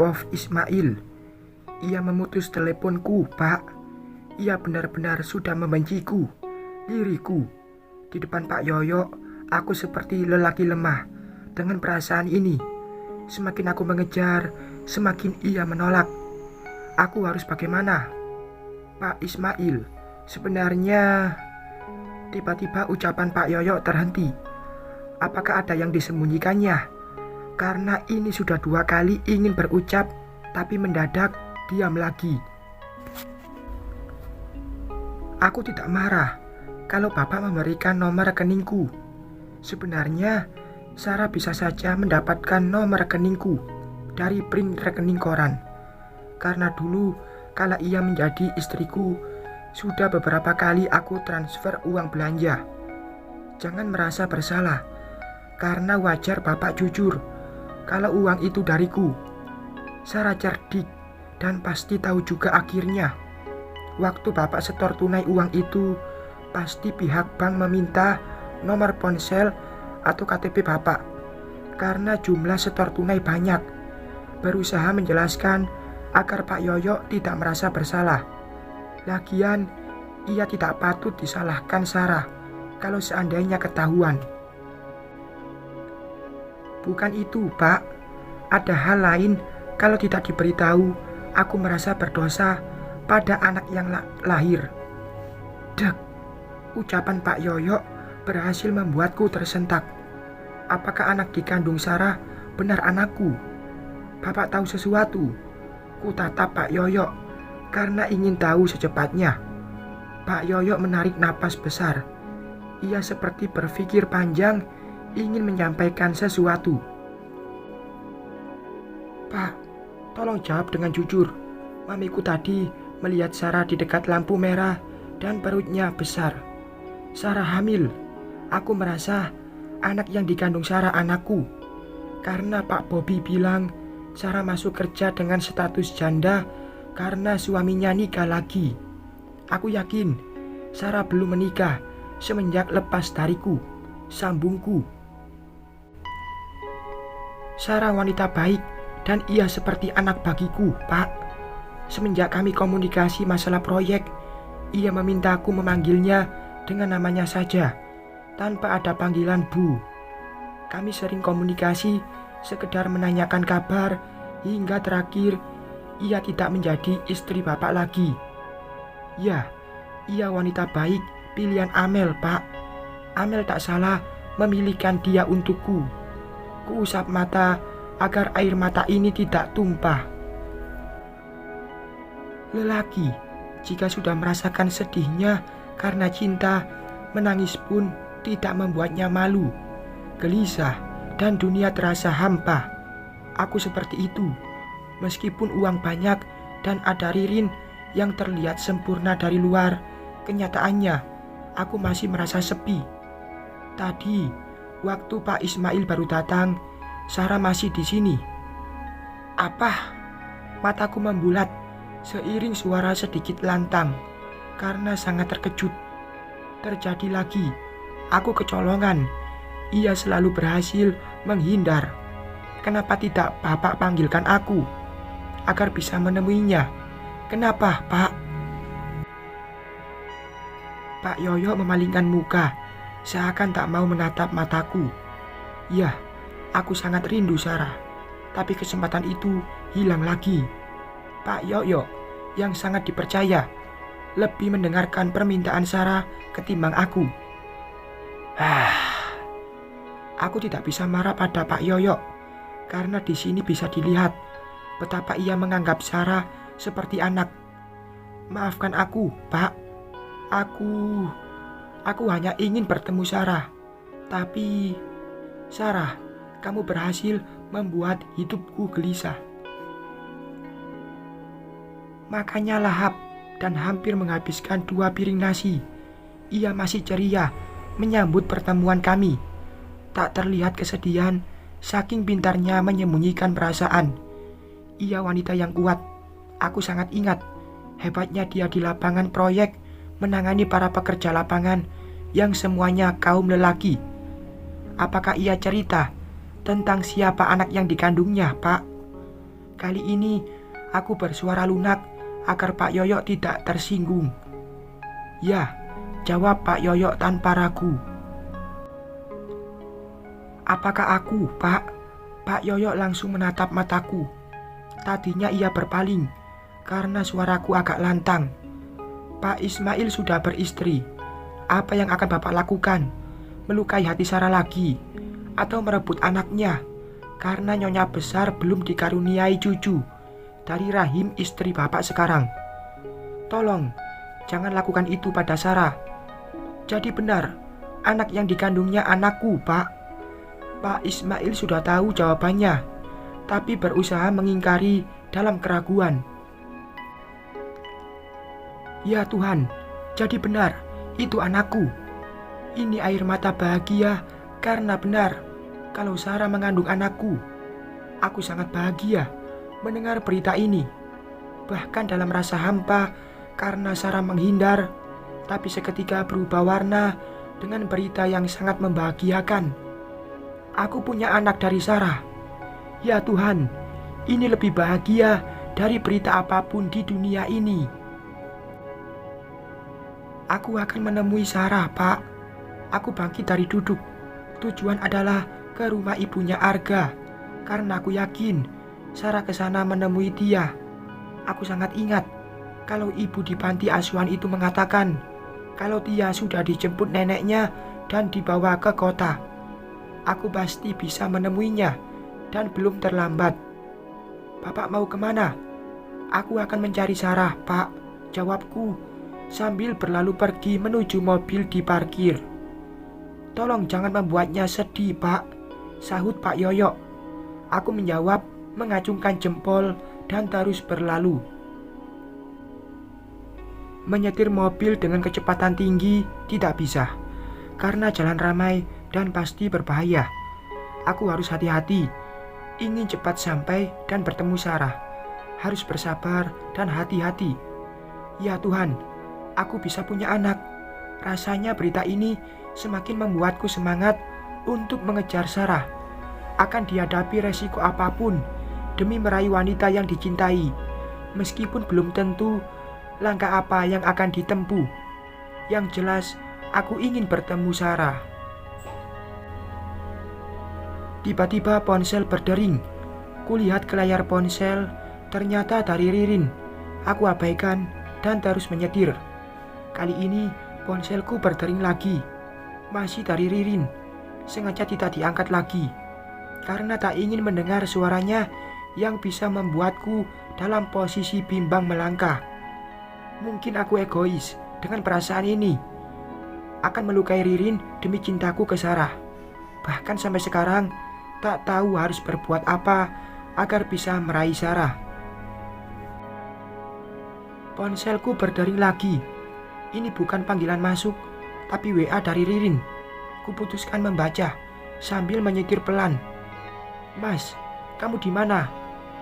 of Ismail. Ia memutus teleponku, Pak. Ia benar-benar sudah membenciku, diriku. Di depan Pak Yoyo, aku seperti lelaki lemah dengan perasaan ini. Semakin aku mengejar, semakin ia menolak. Aku harus bagaimana? Pak Ismail, sebenarnya... Tiba-tiba ucapan Pak Yoyo terhenti. Apakah ada yang disembunyikannya? Karena ini sudah 2 kali ingin berucap, tapi mendadak diam lagi. Aku tidak marah kalau Bapak memberikan nomor rekeningku. Sebenarnya Sarah bisa saja mendapatkan nomor rekeningku dari print rekening koran. Karena dulu kala ia menjadi istriku, sudah beberapa kali aku transfer uang belanja. Jangan merasa bersalah, karena wajar Bapak jujur kalau uang itu dariku. Sarah cerdik dan pasti tahu juga akhirnya. Waktu Bapak setor tunai uang itu, pasti pihak bank meminta nomor ponsel atau KTP Bapak. Karena jumlah setor tunai banyak. Berusaha menjelaskan agar Pak Yoyo tidak merasa bersalah. Lagian, ia tidak patut disalahkan Sarah kalau seandainya ketahuan. Bukan itu, Pak. Ada hal lain. Kalau tidak diberitahu, aku merasa berdosa pada anak yang lahir. Dek, ucapan Pak Yoyo berhasil membuatku tersentak. Apakah anak dikandung Sarah benar anakku? Bapak tahu sesuatu? Ku tatap Pak Yoyo karena ingin tahu secepatnya. Pak Yoyo menarik napas besar. Ia seperti berpikir panjang, ingin menyampaikan sesuatu. Pak, tolong jawab dengan jujur. Mamiku tadi melihat Sarah di dekat lampu merah dan perutnya besar. Sarah hamil. Aku merasa anak yang dikandung Sarah anakku. Karena Pak Bobby bilang Sarah masuk kerja dengan status janda karena suaminya nikah lagi. Aku yakin Sarah belum menikah semenjak lepas dariku, sambungku. Sarah wanita baik dan ia seperti anak bagiku, Pak. Semenjak kami komunikasi masalah proyek, ia memintaku memanggilnya dengan namanya saja, tanpa ada panggilan Bu. Kami sering komunikasi, sekedar menanyakan kabar, hingga terakhir ia tidak menjadi istri Bapak lagi. Ya, ia wanita baik, pilihan Amel, Pak. Amel tak salah memilihkan dia untukku. Kuusap mata agar air mata ini tidak tumpah. Lelaki, jika sudah merasakan sedihnya karena cinta, menangis pun tidak membuatnya malu, gelisah, dan dunia terasa hampa. Aku seperti itu. Meskipun uang banyak dan ada Ririn yang terlihat sempurna dari luar, kenyataannya aku masih merasa sepi. Tadi, waktu Pak Ismail baru datang, Sarah masih di sini. Apa? Mataku membulat seiring suara sedikit lantang karena sangat terkejut. Terjadi lagi. Aku kecolongan. Ia selalu berhasil menghindar. Kenapa tidak Bapak panggilkan aku agar bisa menemuinya? Kenapa, Pak? Pak Yoyo memalingkan muka, seakan tak mau menatap mataku. Ya, aku sangat rindu Sarah, tapi kesempatan itu hilang lagi. Pak Yoyo yang sangat dipercaya lebih mendengarkan permintaan Sarah ketimbang aku. Aku tidak bisa marah pada Pak Yoyo karena di sini bisa dilihat betapa ia menganggap Sarah seperti anak. Maafkan aku, Pak. Aku hanya ingin bertemu Sarah. Tapi Sarah, kamu berhasil membuat hidupku gelisah. Makanya lahap dan hampir menghabiskan 2 piring nasi. Ia masih ceria menyambut pertemuan kami. Tak terlihat kesedihan, saking pintarnya menyembunyikan perasaan. Ia wanita yang kuat. Aku sangat ingat hebatnya dia di lapangan proyek, menangani para pekerja lapangan yang semuanya kaum lelaki. Apakah ia cerita tentang siapa anak yang dikandungnya, Pak? Kali ini aku bersuara lunak agar Pak Yoyo tidak tersinggung. Ya, jawab Pak Yoyo tanpa ragu. Apakah aku, Pak? Pak Yoyo langsung menatap mataku. Tadinya ia berpaling karena suaraku agak lantang. Pak Ismail sudah beristri. Apa yang akan Bapak lakukan? Melukai hati Sarah lagi? Atau merebut anaknya? Karena nyonya besar belum dikaruniai cucu dari rahim istri Bapak sekarang. Tolong, jangan lakukan itu pada Sarah. Jadi benar, anak yang dikandungnya anakku, Pak. Pak Ismail sudah tahu jawabannya, tapi berusaha mengingkari dalam keraguan. Ya Tuhan, jadi benar, itu anakku. Ini air mata bahagia karena benar kalau Sarah mengandung anakku. Aku sangat bahagia mendengar berita ini. Bahkan dalam rasa hampa karena Sarah menghindar, tapi seketika berubah warna dengan berita yang sangat membahagiakan. Aku punya anak dari Sarah. Ya Tuhan, ini lebih bahagia dari berita apapun di dunia ini. Aku akan menemui Sarah, Pak. Aku bangkit dari duduk. Tujuan adalah ke rumah ibunya Arga, karena aku yakin Sarah ke sana menemui dia. Aku sangat ingat kalau ibu di panti asuhan itu mengatakan kalau dia sudah dijemput neneknya dan dibawa ke kota. Aku pasti bisa menemuinya dan belum terlambat. Bapak mau kemana? Aku akan mencari Sarah, Pak, jawabku sambil berlalu pergi menuju mobil di parkir. Tolong jangan membuatnya sedih, Pak, sahut Pak Yoyo. Aku menjawab mengacungkan jempol dan terus berlalu. Menyetir mobil dengan kecepatan tinggi tidak bisa, karena jalan ramai dan pasti berbahaya. Aku harus hati-hati, ingin cepat sampai dan bertemu Sarah. Harus bersabar dan hati-hati. Ya Tuhan, aku bisa punya anak. Rasanya berita ini semakin membuatku semangat untuk mengejar Sarah. Akan dihadapi resiko apapun demi meraih wanita yang dicintai, meskipun belum tentu langkah apa yang akan ditempuh. Yang jelas, aku ingin bertemu Sarah. Tiba-tiba ponsel berdering. Kulihat ke layar ponsel, ternyata dari Ririn. Aku abaikan dan terus menyetir. Kali ini ponselku berdering lagi. Masih dari Ririn. Sengaja tidak diangkat lagi, karena tak ingin mendengar suaranya yang bisa membuatku dalam posisi bimbang melangkah. Mungkin aku egois dengan perasaan ini. Akan melukai Ririn demi cintaku ke Sarah. Bahkan sampai sekarang tak tahu harus berbuat apa agar bisa meraih Sarah. Ponselku berdering lagi. Ini bukan panggilan masuk, tapi WA dari Ririn. Kuputuskan membaca sambil menyetir pelan. Mas, kamu di mana?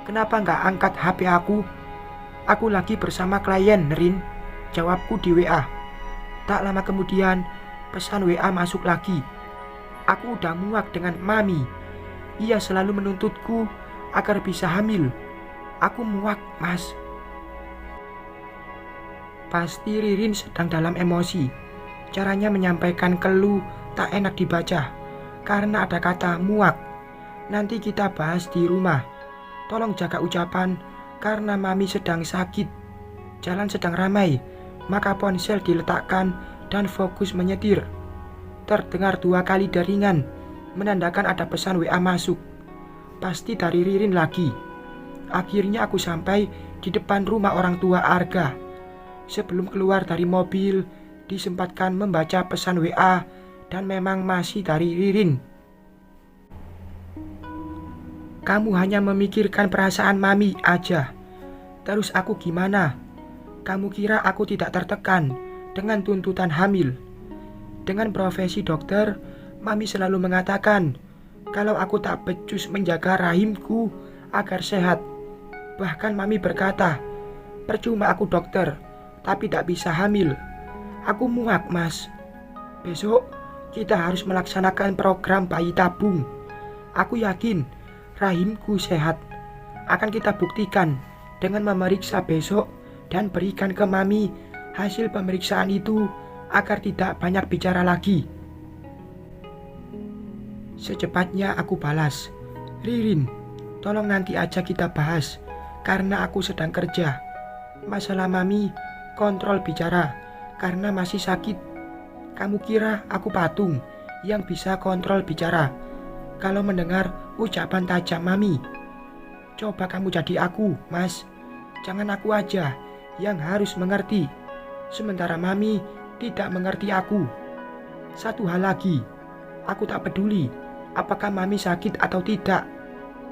Kenapa nggak angkat HP aku? Aku lagi bersama klien, Rin, jawabku di WA. Tak lama kemudian, pesan WA masuk lagi. Aku udah muak dengan Mami. Ia selalu menuntutku agar bisa hamil. Aku muak, Mas. Pasti Ririn sedang dalam emosi. Caranya menyampaikan keluh tak enak dibaca, karena ada kata muak. Nanti kita bahas di rumah. Tolong jaga ucapan, karena Mami sedang sakit. Jalan sedang ramai, maka ponsel diletakkan dan fokus menyetir. Terdengar 2 kali deringan, menandakan ada pesan WA masuk. Pasti dari Ririn lagi. Akhirnya aku sampai di depan rumah orang tua Arga. Sebelum keluar dari mobil, disempatkan membaca pesan WA dan memang masih dari Ririn. Kamu hanya memikirkan perasaan Mami aja. Terus aku gimana? Kamu kira aku tidak tertekan dengan tuntutan hamil? Dengan profesi dokter, Mami selalu mengatakan kalau aku tak becus menjaga rahimku agar sehat. Bahkan Mami berkata, percuma aku dokter, tapi tak bisa hamil. Aku muak, Mas. Besok kita harus melaksanakan program bayi tabung. Aku yakin rahimku sehat. akan kita buktikan dengan memeriksa besok dan berikan ke Mami hasil pemeriksaan itu agar tidak banyak bicara lagi. Secepatnya aku balas, Ririn, tolong nanti aja kita bahas karena aku sedang kerja. Masalah Mami kontrol bicara karena masih sakit. Kamu kira aku patung yang bisa kontrol bicara kalau mendengar ucapan tajam Mami? Coba kamu jadi aku, Mas. Jangan aku aja yang harus mengerti, sementara Mami tidak mengerti aku. Satu hal lagi, aku tak peduli apakah Mami sakit atau tidak.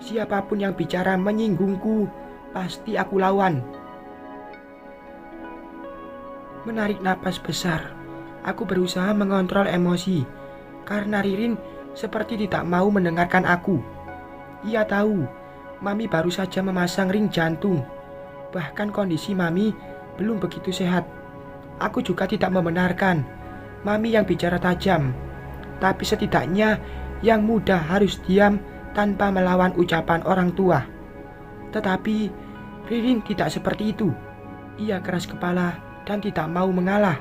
Siapapun yang bicara menyinggungku, pasti aku lawan. Menarik napas besar, aku berusaha mengontrol emosi karena Ririn seperti tidak mau mendengarkan aku. Ia tahu Mami baru saja memasang ring jantung. Bahkan kondisi Mami belum begitu sehat. Aku juga tidak membenarkan Mami yang bicara tajam. Tapi setidaknya yang muda harus diam tanpa melawan ucapan orang tua. Tetapi Ririn tidak seperti itu. Ia keras kepala dan tidak mau mengalah.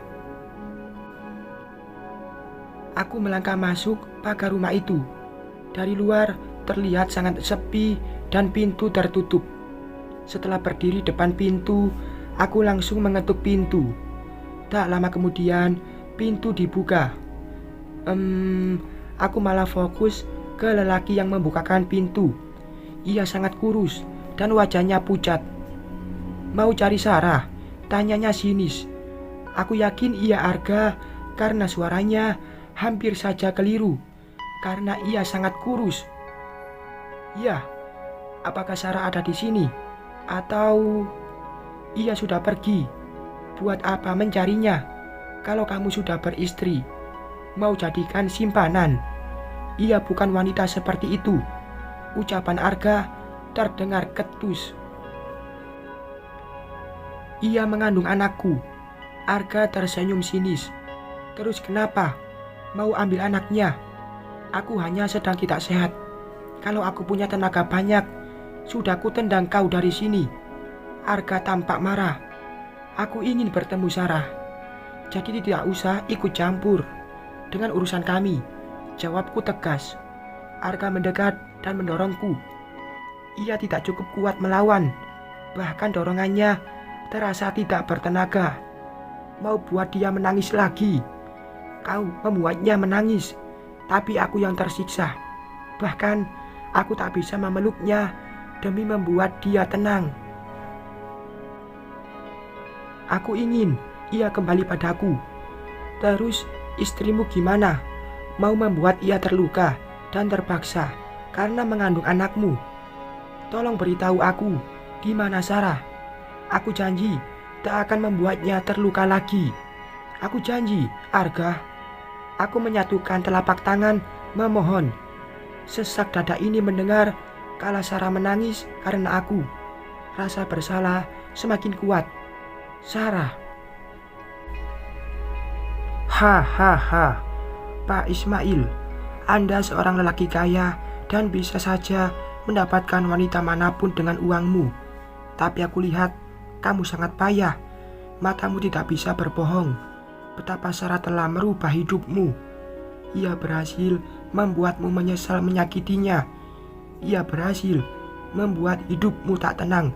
Aku melangkah masuk pagar rumah itu. Dari luar terlihat sangat sepi dan pintu tertutup. Setelah berdiri depan pintu, aku langsung mengetuk pintu. Tak lama kemudian, pintu dibuka. Aku malah fokus ke lelaki yang membukakan pintu. Ia sangat kurus dan wajahnya pucat. Mau cari Sarah? Tanyanya sinis. Aku yakin ia Arga karena suaranya hampir saja keliru. Karena ia sangat kurus. Ya, apakah Sarah ada di sini? Atau ia sudah pergi? Buat apa mencarinya? Kalau kamu sudah beristri, mau jadikan simpanan. Ia bukan wanita seperti itu. Ucapan Arga terdengar ketus. Ia mengandung anakku. Arga tersenyum sinis. Terus kenapa? Mau ambil anaknya? Aku hanya sedang tidak sehat. Kalau aku punya tenaga banyak, sudah ku tendang kau dari sini. Arga tampak marah. Aku ingin bertemu Sarah. Jadi tidak usah ikut campur dengan urusan kami. Jawabku tegas. Arga mendekat dan mendorongku. Ia tidak cukup kuat melawan. Bahkan dorongannya terasa tidak bertenaga. Mau buat dia menangis lagi. Kau membuatnya menangis, tapi aku yang tersiksa. Bahkan aku tak bisa memeluknya demi membuat dia tenang. Aku ingin ia kembali padaku. Terus istrimu gimana? Mau membuat ia terluka dan terpaksa karena mengandung anakmu? Tolong beritahu aku, di mana Sarah? Aku janji tak akan membuatnya terluka lagi. Aku janji, Arga. Aku menyatukan telapak tangan memohon. Sesak dada ini mendengar kala Sarah menangis karena aku. Rasa bersalah semakin kuat. Sarah. Hahaha. Pak Ismail, Anda seorang lelaki kaya dan bisa saja mendapatkan wanita manapun dengan uangmu. Tapi aku lihat kamu sangat payah. Matamu tidak bisa berbohong. Betapa Sarah telah merubah hidupmu. Ia berhasil membuatmu menyesal menyakitinya. Ia berhasil membuat hidupmu tak tenang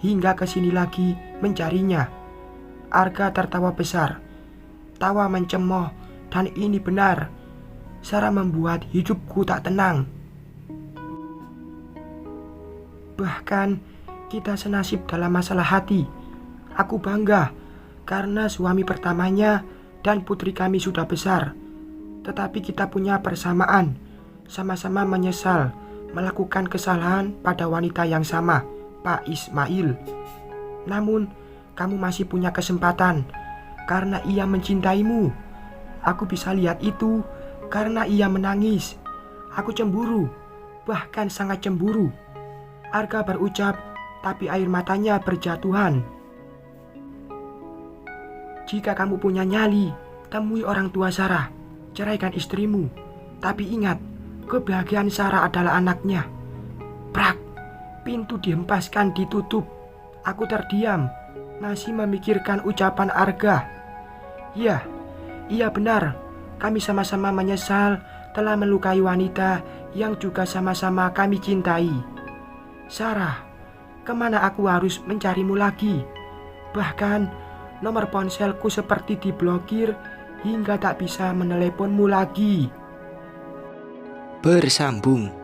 hingga kesini lagi mencarinya. Arga tertawa besar. Tawa mencemooh, dan ini benar. Sarah membuat hidupku tak tenang. Bahkan kita senasib dalam masalah hati. Aku bangga karena suami pertamanya dan putri kami sudah besar. Tetapi kita punya persamaan. Sama-sama menyesal melakukan kesalahan pada wanita yang sama, Pak Ismail. Namun kamu masih punya kesempatan karena ia mencintaimu. Aku bisa lihat itu karena ia menangis. Aku cemburu, bahkan sangat cemburu. Arga berucap, tapi air matanya berjatuhan. Jika kamu punya nyali, temui orang tua Sarah. Ceraikan istrimu. Tapi ingat, kebahagiaan Sarah adalah anaknya. Prak, Pintu dihempaskan ditutup. Aku terdiam, masih memikirkan ucapan Arga. Ya, iya benar. Kami sama-sama menyesal telah melukai wanita yang juga sama-sama kami cintai. Sarah, kemana aku harus mencarimu lagi? Bahkan nomor ponselku seperti diblokir hingga tak bisa meneleponmu lagi. Bersambung.